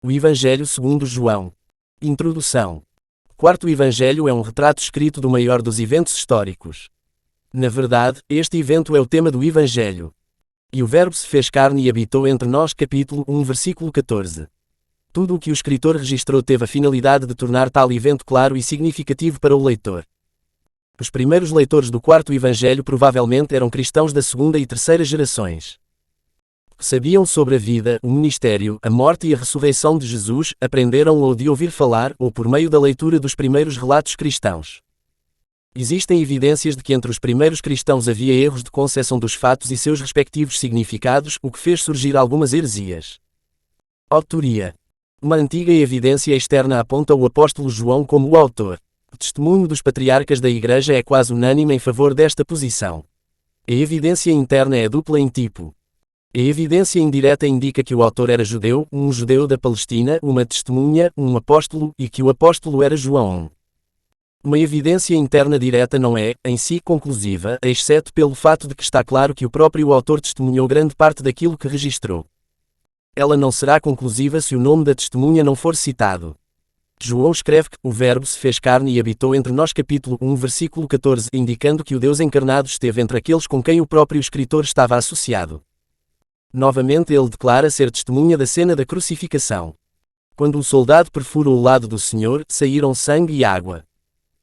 O Evangelho segundo João. Introdução. O quarto Evangelho é um retrato escrito do maior dos eventos históricos. Na verdade, este evento é o tema do Evangelho. E o Verbo se fez carne e habitou entre nós. Capítulo 1, versículo 14. Tudo o que o escritor registrou teve a finalidade de tornar tal evento claro e significativo para o leitor. Os primeiros leitores do quarto Evangelho provavelmente eram cristãos da segunda e terceira gerações. Sabiam sobre a vida, o ministério, a morte e a ressurreição de Jesus, aprenderam ou de ouvir falar, ou por meio da leitura dos primeiros relatos cristãos. Existem evidências de que entre os primeiros cristãos havia erros de concepção dos fatos e seus respectivos significados, o que fez surgir algumas heresias. Autoria. Uma antiga evidência externa aponta o apóstolo João como o autor. O testemunho dos patriarcas da Igreja é quase unânime em favor desta posição. A evidência interna é dupla em tipo. A evidência indireta indica que o autor era judeu, um judeu da Palestina, uma testemunha, um apóstolo, e que o apóstolo era João. Uma evidência interna direta não é, em si, conclusiva, exceto pelo fato de que está claro que o próprio autor testemunhou grande parte daquilo que registrou. Ela não será conclusiva se o nome da testemunha não for citado. João escreve que o Verbo se fez carne e habitou entre nós. Capítulo 1, versículo 14, indicando que o Deus encarnado esteve entre aqueles com quem o próprio escritor estava associado. Novamente ele declara ser testemunha da cena da crucificação. Quando o soldado perfurou o lado do Senhor, saíram sangue e água.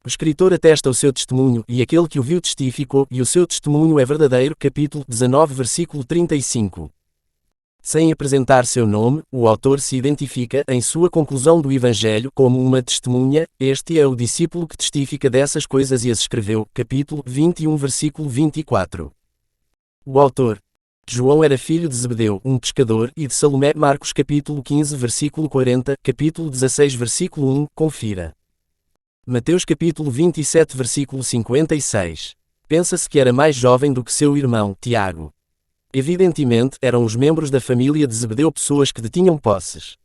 O escritor atesta o seu testemunho, e aquele que o viu testificou, e o seu testemunho é verdadeiro. Capítulo 19, versículo 35. Sem apresentar seu nome, o autor se identifica, em sua conclusão do Evangelho, como uma testemunha. Este é o discípulo que testifica dessas coisas e as escreveu. Capítulo 21, versículo 24. O autor. João era filho de Zebedeu, um pescador, e de Salomé. Marcos capítulo 15, versículo 40, capítulo 16, versículo 1, confira. Mateus capítulo 27, versículo 56. Pensa-se que era mais jovem do que seu irmão, Tiago. Evidentemente, eram os membros da família de Zebedeu pessoas que detinham posses.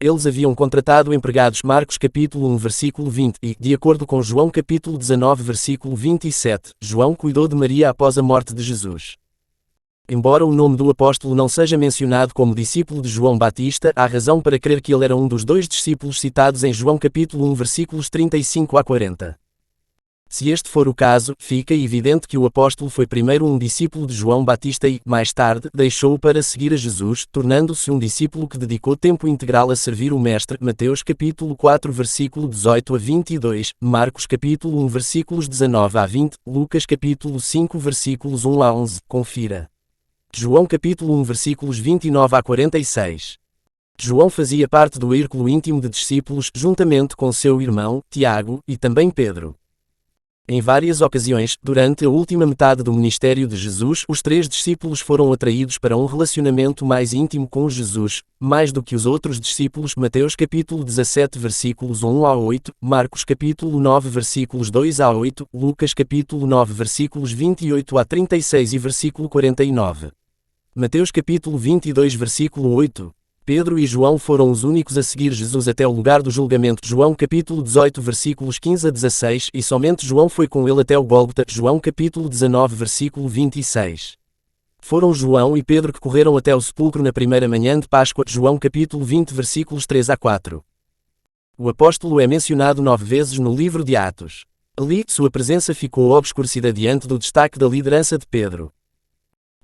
Eles haviam contratado empregados. Marcos capítulo 1, versículo 20, e, de acordo com João capítulo 19, versículo 27, João cuidou de Maria após a morte de Jesus. Embora o nome do apóstolo não seja mencionado como discípulo de João Batista, há razão para crer que ele era um dos dois discípulos citados em João capítulo 1, versículos 35 a 40. Se este for o caso, fica evidente que o apóstolo foi primeiro um discípulo de João Batista e, mais tarde, deixou-o para seguir a Jesus, tornando-se um discípulo que dedicou tempo integral a servir o Mestre. Mateus capítulo 4, versículo 18 a 22, Marcos capítulo 1, versículos 19 a 20, Lucas capítulo 5, versículos 1 a 11, confira. João capítulo 1, versículos 29 a 46. João fazia parte do círculo íntimo de discípulos, juntamente com seu irmão, Tiago, e também Pedro. Em várias ocasiões, durante a última metade do ministério de Jesus, os três discípulos foram atraídos para um relacionamento mais íntimo com Jesus, mais do que os outros discípulos. Mateus capítulo 17, versículos 1 a 8, Marcos capítulo 9, versículos 2 a 8, Lucas capítulo 9, versículos 28 a 36 e versículo 49. Mateus capítulo 22, versículo 8. Pedro e João foram os únicos a seguir Jesus até o lugar do julgamento. João capítulo 18, versículos 15 a 16, e somente João foi com ele até o Gólgota. João capítulo 19, versículo 26. Foram João e Pedro que correram até o sepulcro na primeira manhã de Páscoa. João capítulo 20, versículos 3 a 4. O apóstolo é mencionado 9 vezes no livro de Atos. Ali, sua presença ficou obscurecida diante do destaque da liderança de Pedro.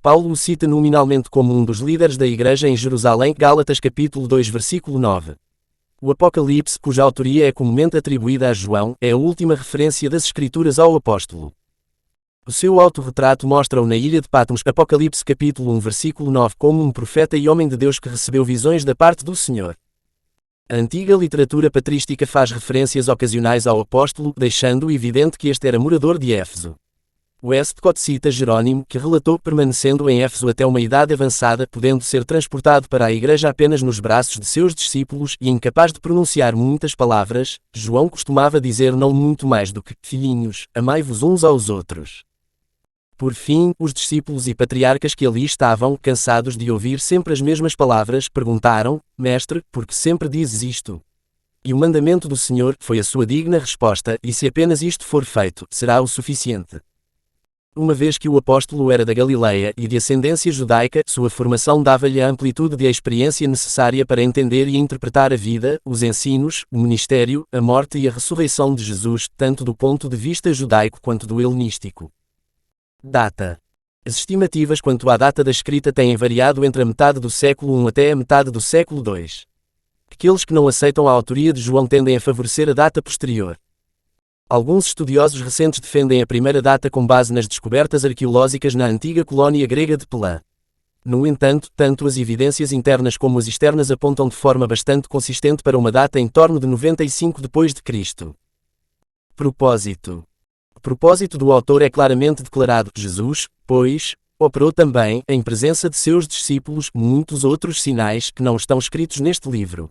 Paulo o cita nominalmente como um dos líderes da igreja em Jerusalém. Gálatas capítulo 2, versículo 9. O Apocalipse, cuja autoria é comumente atribuída a João, é a última referência das Escrituras ao apóstolo. O seu autorretrato mostra-o na ilha de Patmos. Apocalipse capítulo 1, versículo 9, como um profeta e homem de Deus que recebeu visões da parte do Senhor. A antiga literatura patrística faz referências ocasionais ao apóstolo, deixando evidente que este era morador de Éfeso. Westcott cita Jerónimo, que relatou permanecendo em Éfeso até uma idade avançada, podendo ser transportado para a igreja apenas nos braços de seus discípulos e incapaz de pronunciar muitas palavras. João costumava dizer não muito mais do que: filhinhos, amai-vos uns aos outros. Por fim, os discípulos e patriarcas que ali estavam, cansados de ouvir sempre as mesmas palavras, perguntaram: Mestre, por que sempre dizes isto? E o mandamento do Senhor foi a sua digna resposta, e se apenas isto for feito, será o suficiente. Uma vez que o apóstolo era da Galileia e de ascendência judaica, sua formação dava-lhe a amplitude de experiência necessária para entender e interpretar a vida, os ensinos, o ministério, a morte e a ressurreição de Jesus, tanto do ponto de vista judaico quanto do helenístico. Data. As estimativas quanto à data da escrita têm variado entre a metade do século I até a metade do século II. Aqueles que não aceitam a autoria de João tendem a favorecer a data posterior. Alguns estudiosos recentes defendem a primeira data com base nas descobertas arqueológicas na antiga colónia grega de Pelã. No entanto, tanto as evidências internas como as externas apontam de forma bastante consistente para uma data em torno de 95 d.C. Propósito. O propósito do autor é claramente declarado: Jesus, pois, operou também, em presença de seus discípulos, muitos outros sinais que não estão escritos neste livro.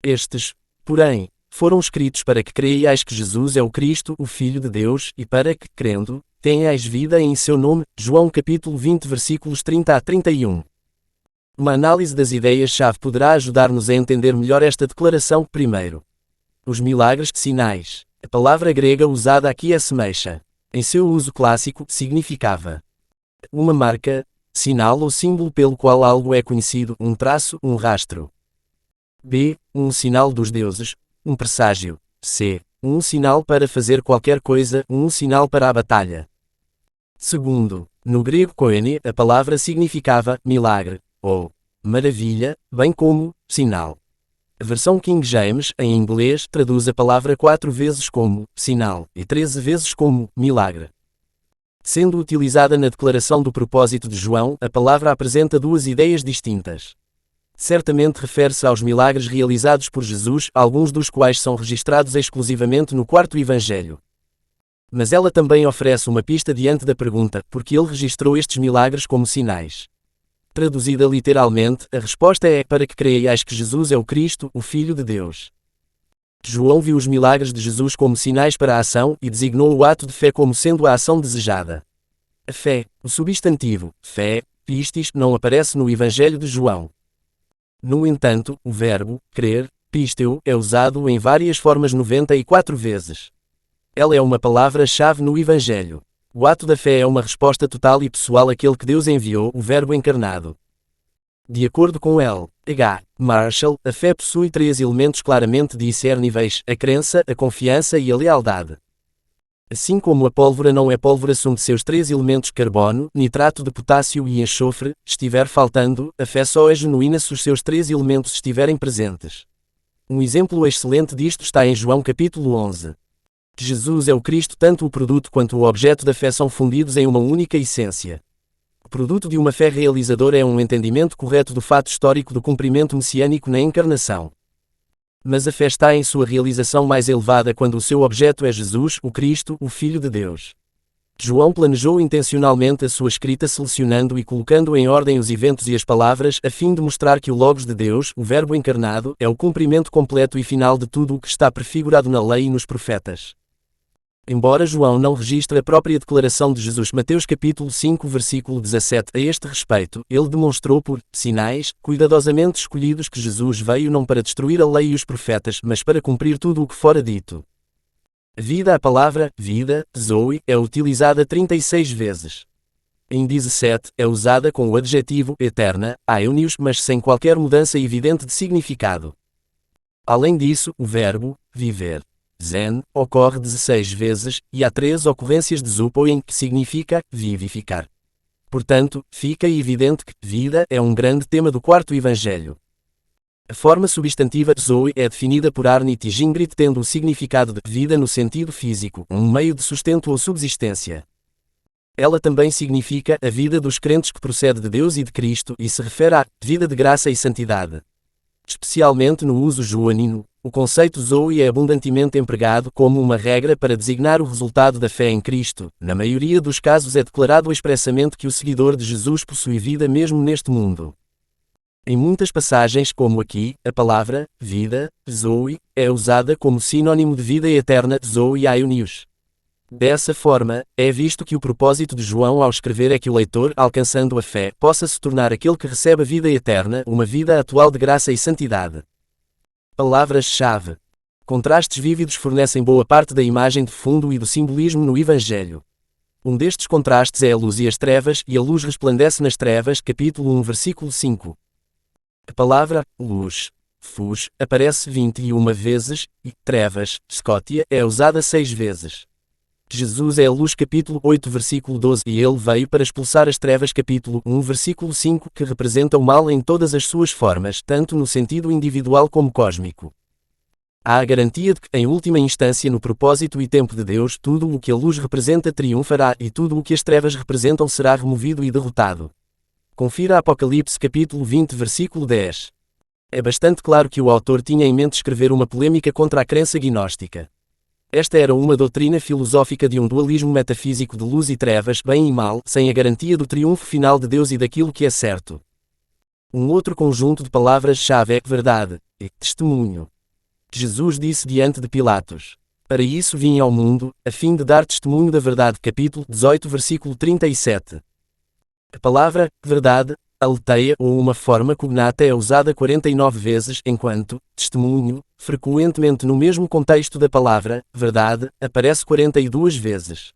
Estes, porém, foram escritos para que creiais que Jesus é o Cristo, o Filho de Deus, e para que, crendo, tenhais vida em seu nome. João capítulo 20 versículos 30 a 31. Uma análise das ideias-chave poderá ajudar-nos a entender melhor esta declaração. Primeiro, os milagres, sinais. A palavra grega usada aqui é semecha. Em seu uso clássico, significava uma marca, sinal ou símbolo pelo qual algo é conhecido, um traço, um rastro. B. Um sinal dos deuses, um presságio. C. Um sinal para fazer qualquer coisa, um sinal para a batalha. Segundo, no grego koine, a palavra significava milagre, ou maravilha, bem como sinal. A versão King James, em inglês, traduz a palavra 4 vezes como sinal e 13 vezes como milagre. Sendo utilizada na declaração do propósito de João, a palavra apresenta duas ideias distintas. Certamente refere-se aos milagres realizados por Jesus, alguns dos quais são registrados exclusivamente no quarto Evangelho. Mas ela também oferece uma pista diante da pergunta: por que ele registrou estes milagres como sinais? Traduzida literalmente, a resposta é: para que creiais que Jesus é o Cristo, o Filho de Deus. João viu os milagres de Jesus como sinais para a ação e designou o ato de fé como sendo a ação desejada. A fé, o substantivo, fé, pistis, não aparece no Evangelho de João. No entanto, o verbo, crer, pisteu, é usado em várias formas 94 vezes. Ela é uma palavra-chave no Evangelho. O ato da fé é uma resposta total e pessoal àquele que Deus enviou, o Verbo encarnado. De acordo com L. H. Marshall, a fé possui 3 elementos claramente discerníveis: a crença, a confiança e a lealdade. Assim como a pólvora não é pólvora se um de seus 3 elementos, carbono, nitrato de potássio e enxofre, estiver faltando, a fé só é genuína se os seus 3 elementos estiverem presentes. Um exemplo excelente disto está em João capítulo 11. Jesus é o Cristo, tanto o produto quanto o objeto da fé são fundidos em uma única essência. O produto de uma fé realizadora é um entendimento correto do fato histórico do cumprimento messiânico na encarnação. Mas a fé está em sua realização mais elevada quando o seu objeto é Jesus, o Cristo, o Filho de Deus. João planejou intencionalmente a sua escrita selecionando e colocando em ordem os eventos e as palavras, a fim de mostrar que o Logos de Deus, o Verbo encarnado, é o cumprimento completo e final de tudo o que está prefigurado na lei e nos profetas. Embora João não registre a própria declaração de Jesus, Mateus capítulo 5 versículo 17, a este respeito, ele demonstrou por sinais, cuidadosamente escolhidos, que Jesus veio não para destruir a lei e os profetas, mas para cumprir tudo o que fora dito. A palavra, vida, zoe, é utilizada 36 vezes. Em 17, é usada com o adjetivo, eterna, aionios, mas sem qualquer mudança evidente de significado. Além disso, o verbo, viver, zen, ocorre 16 vezes, e há 3 ocorrências de zupoen, que significa vivificar. Portanto, fica evidente que vida é um grande tema do quarto Evangelho. A forma substantiva zoe é definida por Arndt e Gingrid tendo o significado de vida no sentido físico, um meio de sustento ou subsistência. Ela também significa a vida dos crentes que procede de Deus e de Cristo e se refere à vida de graça e santidade. Especialmente no uso joanino, o conceito zoe é abundantemente empregado como uma regra para designar o resultado da fé em Cristo. Na maioria dos casos é declarado expressamente que o seguidor de Jesus possui vida mesmo neste mundo. Em muitas passagens, como aqui, a palavra vida, zoe, é usada como sinônimo de vida eterna, zoe aionios. Dessa forma, é visto que o propósito de João ao escrever é que o leitor, alcançando a fé, possa se tornar aquele que recebe a vida eterna, uma vida atual de graça e santidade. Palavras-chave. Contrastes vívidos fornecem boa parte da imagem de fundo e do simbolismo no Evangelho. Um destes contrastes é a luz e as trevas, e a luz resplandece nas trevas, capítulo 1, versículo 5. A palavra luz, fus, aparece 21 vezes, e trevas, scotia, é usada 6 vezes. Jesus é a luz, capítulo 8, versículo 12, e ele veio para expulsar as trevas, capítulo 1, versículo 5, que representa o mal em todas as suas formas, tanto no sentido individual como cósmico. Há a garantia de que, em última instância, no propósito e tempo de Deus, tudo o que a luz representa triunfará, e tudo o que as trevas representam será removido e derrotado. Confira Apocalipse capítulo 20, versículo 10. É bastante claro que o autor tinha em mente escrever uma polêmica contra a crença gnóstica. Esta era uma doutrina filosófica de um dualismo metafísico de luz e trevas, bem e mal, sem a garantia do triunfo final de Deus e daquilo que é certo. Um outro conjunto de palavras-chave é verdade e testemunho. Jesus disse diante de Pilatos: para isso vim ao mundo, a fim de dar testemunho da verdade. Capítulo 18, versículo 37. A palavra verdade, aletheia ou uma forma cognata é usada 49 vezes, enquanto testemunho, frequentemente no mesmo contexto da palavra verdade, aparece 42 vezes.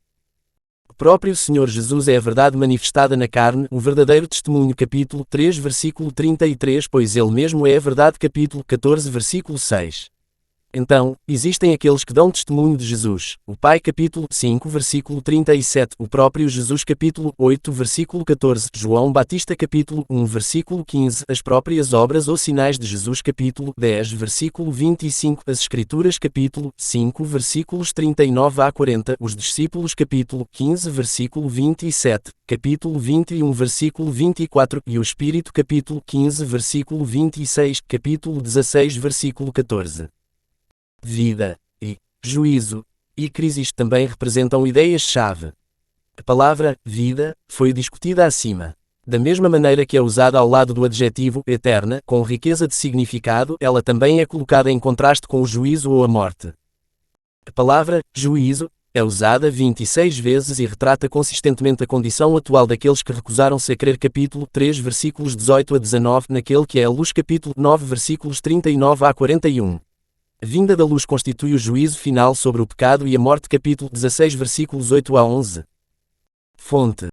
O próprio Senhor Jesus é a verdade manifestada na carne, o verdadeiro testemunho. Capítulo 3, versículo 33, pois ele mesmo é a verdade. Capítulo 14, versículo 6. Então, existem aqueles que dão testemunho de Jesus, o Pai. Capítulo 5, versículo 37, o próprio Jesus. Capítulo 8, versículo 14, João Batista. Capítulo 1, versículo 15, as próprias obras ou sinais de Jesus. Capítulo 10, versículo 25, as Escrituras. Capítulo 5, versículos 39 a 40, os discípulos. Capítulo 15, versículo 27, capítulo 21, versículo 24, e o Espírito. Capítulo 15, versículo 26, capítulo 16, versículo 14. Vida e juízo e crise também representam ideias-chave. A palavra vida foi discutida acima. Da mesma maneira que é usada ao lado do adjetivo eterna, com riqueza de significado, ela também é colocada em contraste com o juízo ou a morte. A palavra juízo é usada 26 vezes e retrata consistentemente a condição atual daqueles que recusaram-se a crer. Capítulo 3, versículos 18 a 19, naquele que é a luz. Capítulo 9, versículos 39 a 41. A vinda da luz constitui o juízo final sobre o pecado e a morte. Capítulo 16, versículos 8 a 11. Fonte: